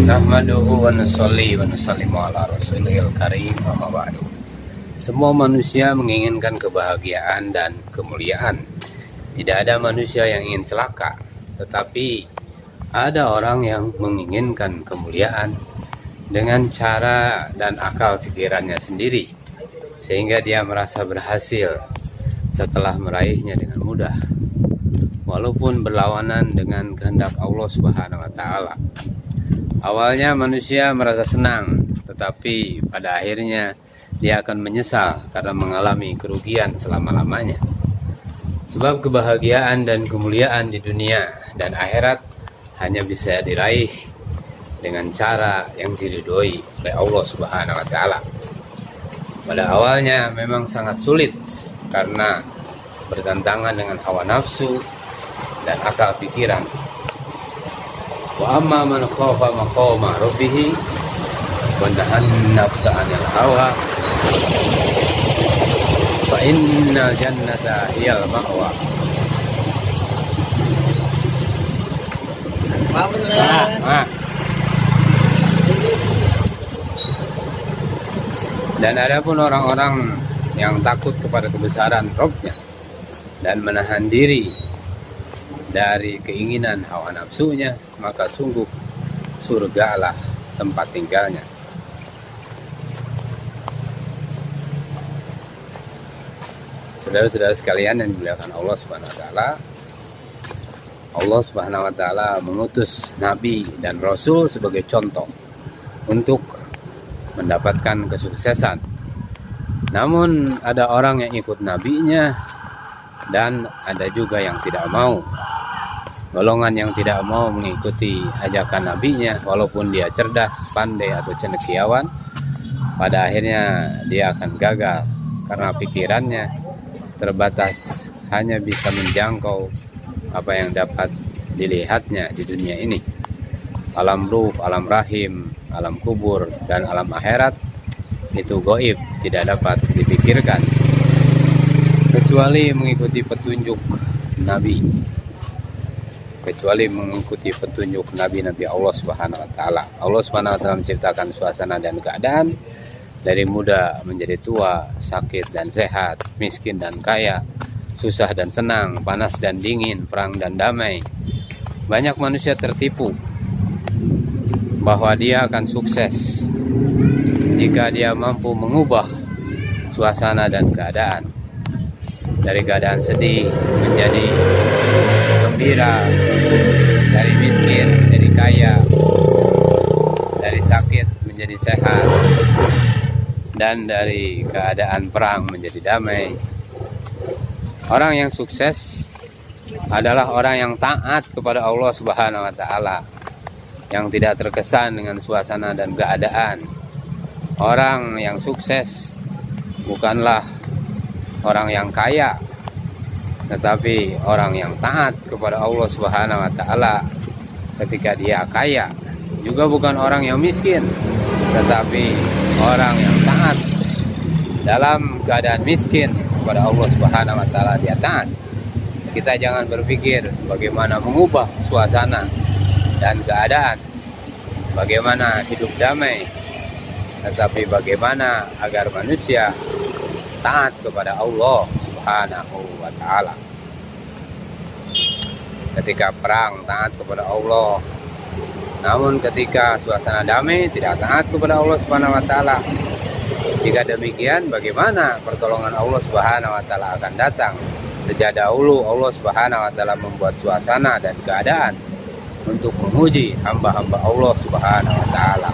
Nahmaduhu wa nusalli wa nusallimu ala rasulil karim amma ba'du. Semua manusia menginginkan kebahagiaan dan kemuliaan. Tidak ada manusia yang ingin celaka, tetapi ada orang yang menginginkan kemuliaan dengan cara dan akal pikirannya sendiri, sehingga dia merasa berhasil setelah meraihnya dengan mudah, walaupun berlawanan dengan kehendak Allah Subhanahu wa Ta'ala. Awalnya manusia merasa senang, tetapi pada akhirnya dia akan menyesal karena mengalami kerugian selama-lamanya. Sebab kebahagiaan dan kemuliaan di dunia dan akhirat hanya bisa diraih dengan cara yang diridhoi oleh Allah Subhanahu wa Ta'ala. Pada awalnya memang sangat sulit karena bertentangan dengan hawa nafsu dan akal pikiran. Wa amma man khafa maqama rabbih wa nahan nafsa 'anil hawa fa innal jannata hiyal ma'wa. Dan adapun orang-orang yang takut kepada kebesaran Rabb-nya dan menahan diri dari keinginan hawa nafsunya, maka sungguh surgalah tempat tinggalnya. Saudara-saudara sekalian yang dimuliakan Allah Subhanahu wa Ta'ala, Allah Subhanahu wa Ta'ala mengutus nabi dan rasul sebagai contoh untuk mendapatkan kesuksesan. Namun ada orang yang ikut nabinya dan ada juga yang tidak mau. Golongan yang tidak mau mengikuti ajakan nabinya, walaupun dia cerdas, pandai atau cendekiawan, pada akhirnya dia akan gagal karena pikirannya terbatas, hanya bisa menjangkau apa yang dapat dilihatnya di dunia ini. Alam ruh, alam rahim, alam kubur, dan alam akhirat itu gaib, tidak dapat dipikirkan kecuali mengikuti petunjuk nabi, nabi Allah Subhanahu wa Ta'ala. Allah Subhanahu wa Ta'ala menciptakan suasana dan keadaan dari muda menjadi tua, sakit dan sehat, miskin dan kaya, susah dan senang, panas dan dingin, perang dan damai. Banyak manusia tertipu bahwa dia akan sukses jika dia mampu mengubah suasana dan keadaan, dari keadaan sedih menjadi gembira, dari miskin menjadi kaya, dari sakit menjadi sehat, dan dari keadaan perang menjadi damai. Orang yang sukses adalah orang yang taat kepada Allah Subhanahu wa Ta'ala, yang tidak terkesan dengan suasana dan keadaan. Orang yang sukses bukanlah orang yang kaya, tetapi orang yang taat kepada Allah Subhanahu wa Ta'ala ketika dia kaya. Juga bukan orang yang miskin, tetapi orang yang taat dalam keadaan miskin kepada Allah Subhanahu wa Ta'ala, dia taat. Kita jangan berpikir bagaimana mengubah suasana dan keadaan, bagaimana hidup damai, tetapi bagaimana agar manusia taat kepada Allah Subhanahu wa Ta'ala. Ketika perang taat kepada Allah, namun ketika suasana damai tidak taat kepada Allah Subhanahu wa Ta'ala. Jika demikian, bagaimana pertolongan Allah Subhanahu wa Ta'ala akan datang? Sejak dahulu Allah Subhanahu wa Ta'ala membuat suasana dan keadaan untuk menguji hamba-hamba Allah Subhanahu wa Ta'ala.